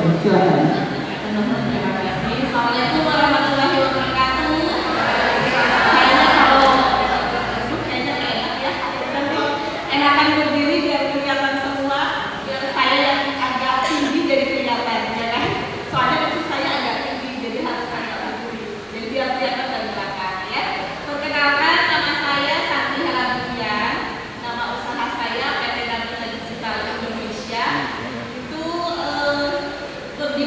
Silakan. Terima kasih. Assalamualaikum warahmatullahi wabarakatuh. Kayaknya kalau kayaknya enak ya. Enakan berdiri biar kelihatan semua. Biar saya yang agak tinggi jadi kelihatan, ya kan? Soalnya kaki saya agak tinggi, jadi harus agak berdiri. Jadi biar kelihatan dari belakang, ya. Perkenalkan, nama saya Santi Halabian. Nama usaha saya PT Gabungan Digital Indonesia. Itu di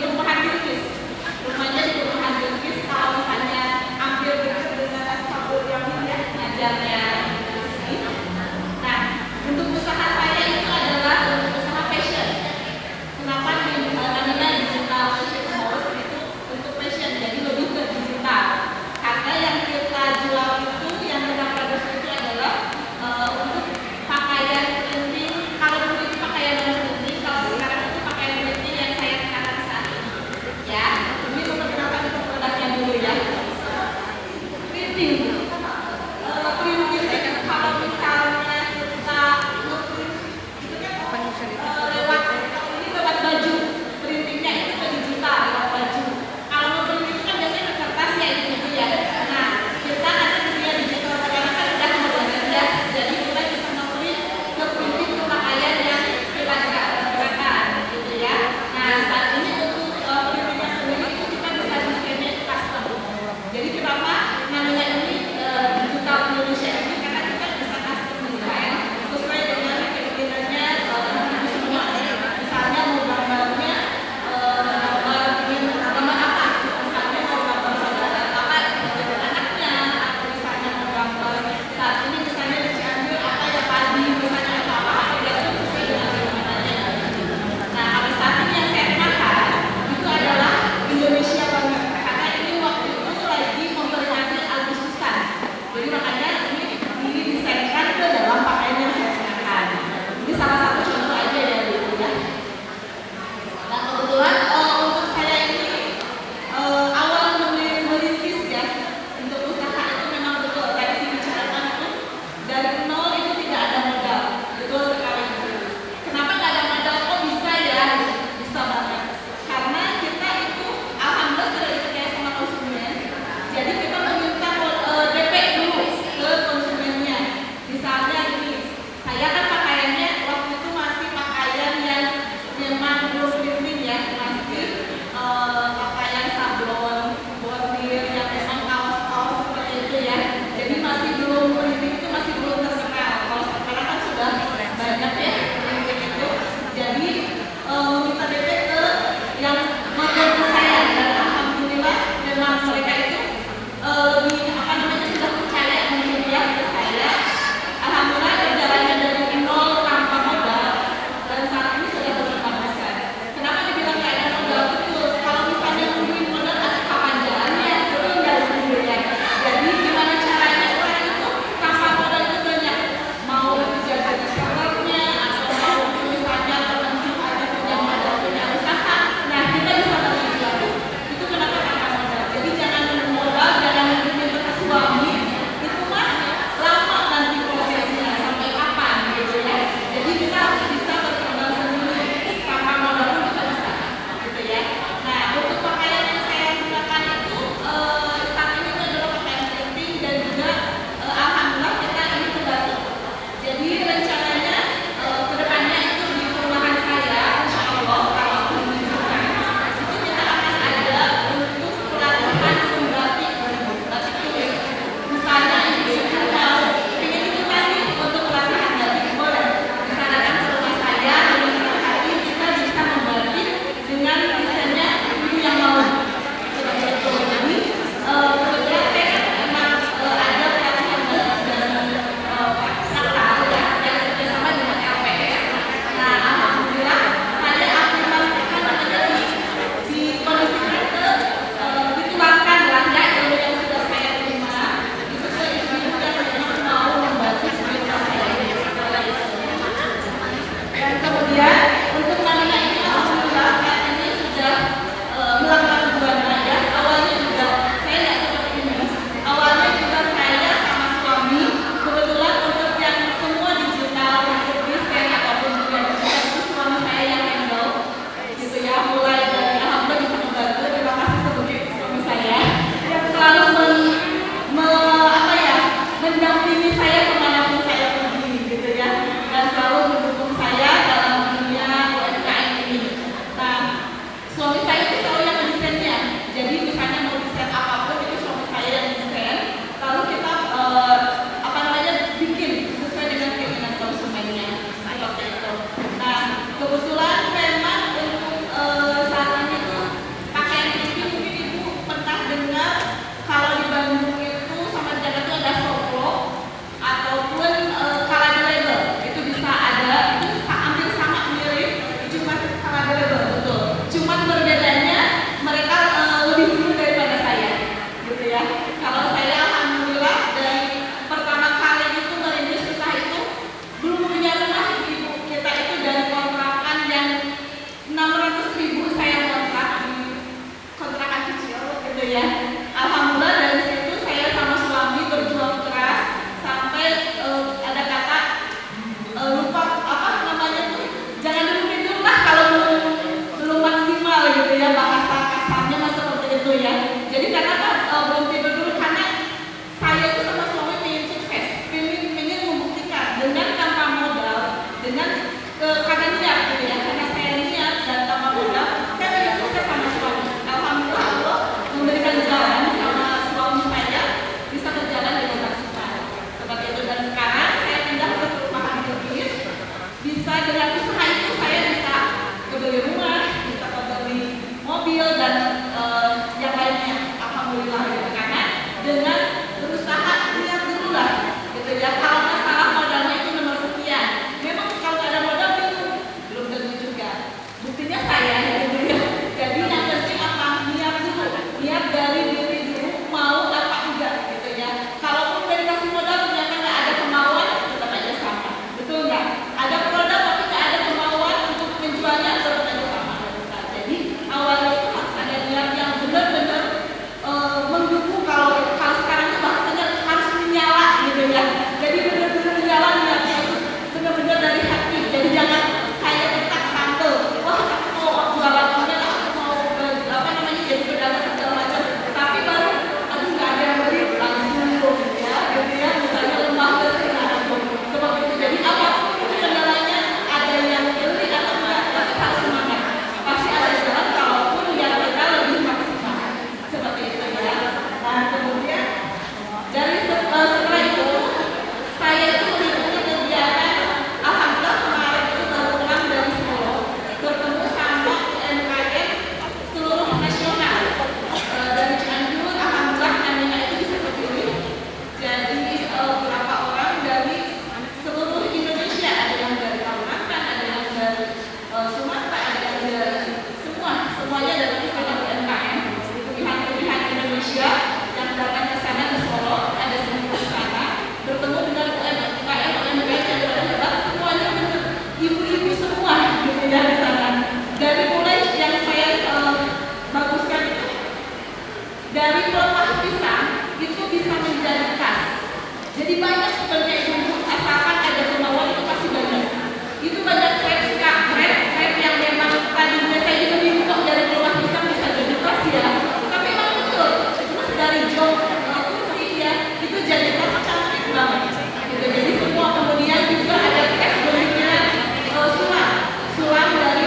dari pelepah pisang itu bisa menjadi tas. Jadi banyak sebenarnya ibu, asalkan ada kemauan itu pasti banyak. Itu banyak krep yang memang tadinya saya juga bingung kok dari pelepah pisang bisa jadi tas ya. Tapi memang betul, terus dari jok kursi ya, itu jadi tas cantik banget. Gitu. Jadi semua kemudian juga ada krep bentuknya sulam dari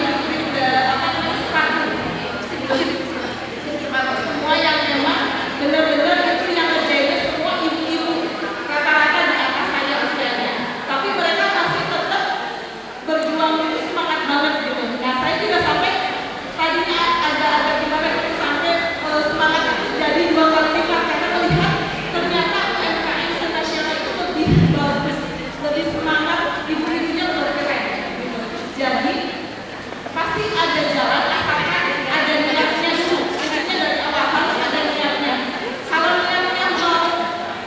sepatu. Semua yang memang benar-benar itu yang kerjanya semua ibu-ibu rata-rata di atas saya usianya. Tapi mereka masih tetap berjuang itu semangat banget gitu. Nah saya juga sampai tadinya agak gimana itu sampai semangat itu jadi 2 kali lipat karena melihat ternyata UMKM senasional itu lebih bagus, lebih semangat, ibu-ibunya lebih keren gitu. Jadi pasti ada jalan asalkan ada niatnya dulu. Intinya dari awal harus ada niatnya. Kalau niatnya mau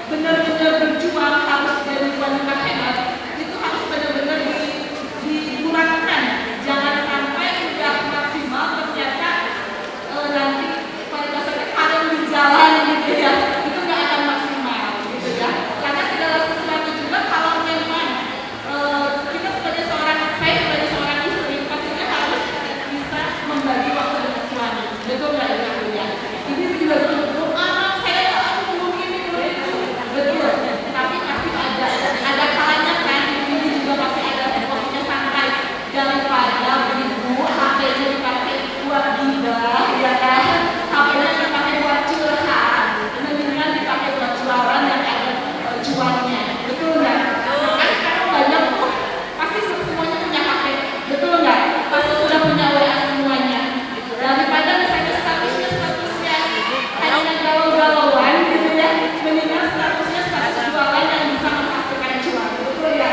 benar-benar berjuang harus jadi wanita hebat, itu harus benar-benar dikurangkan. Jangan sampai udah maksimal ternyata nanti pada dasarnya kadang di jalan gitu ya, itu nggak akan maksimal gitu ya. Karena segala sesuatu juga kalau memang kita sebagai seorang istri pastinya harus bisa membagi waktu dengan suami. Betul nggak ya? Ini juga betul. Aku mungkin itu betul. Tapi pasti ada kalanya kan. Ini juga pasti ada waktunya santai daripada ibu HP-nya dipakai buat gibah, ya kan? HP-nya dipakai buat curhat, mendingan dipakai buat jualan yang ada cuannya. Betul nggak? Nah, kan sekarang banyak tuh pasti semuanya punya HP. Betul nggak? Pasti sudah punya WA semuanya. Daripada misalnya statusnya hanya galau-galauan gitu ya, mendingan status jualan yang bisa menghasilkan cuan. Betul ya?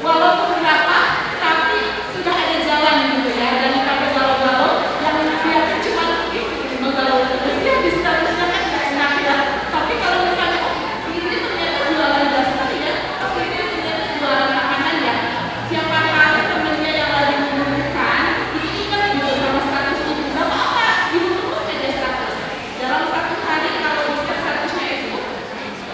Walaupun berapa, tapi sudah ada jalan gitu ya. Daripada galau-galau yang biar cuma menggalau terus ya di statusnya kan nggak enak ya. Tapi kalau misalnya ini ternyata jualan dasar ya, ini ternyata jualan makanan ya. Siapa tahu temennya yang lagi membutuhkan itu ingat gitu sama status itu. Gak apa-apa, ibu terus ada status. Dalam 1 hari kalau bisa statusnya itu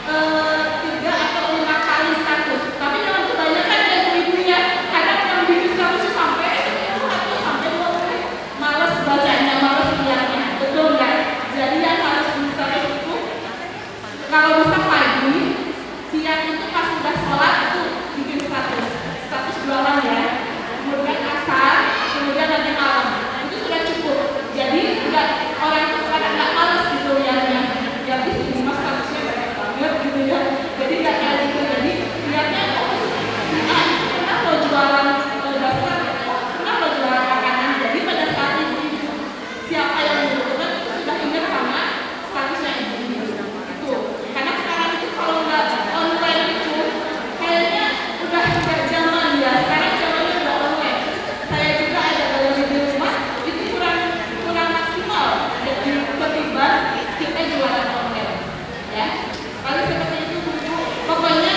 3 atau 5 kali status. Tapi jangan kebanyakan ya ibu-ibunya. Kadang yang bikin statusnya sampai 10 atau sampai 20. Males bacanya, males lihatnya. Betul nggak? Jadi yang harus di status itu kalau bisa pagi, siang itu pas sudah sholat itu bikin status jualan ya. Kemudian asar, kemudian nanti malam itu sudah cukup. Jadi enggak, orang itu kadang nggak males gitu lihatnya. Jadi cuma statusnya banyak banget gitu ya. Jadi nggak kayak gitu. Jadi lihatnya kenapa jualan dasar, kenapa jualan makanan. Jadi pada saat itu siapa yang membutuhkan itu sudah ingat sama statusnya itu. Karena sekarang itu kalau nggak online itu kayaknya udah nggak zaman ya. Sekarang zamannya udah online. Saya juga ada galeri di rumah itu kurang maksimal. Jadi ketimbang kita jualan online, ya. Paling seperti itu Bu. Pokoknya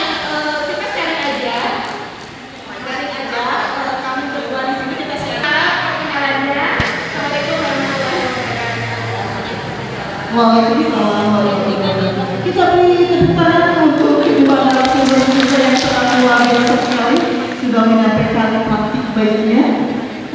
kita sharing aja. Kami berdua di sini kita sharing. Perkenalannya. Assalamualaikum warahmatullahi wabarakatuh. Waalaikumsalam warahmatullahi wabarakatuh. Kita beri tepuk tangan untuk kedua narasumber kita yang sangat luar biasa sekali sudah menyampaikan praktik baiknya.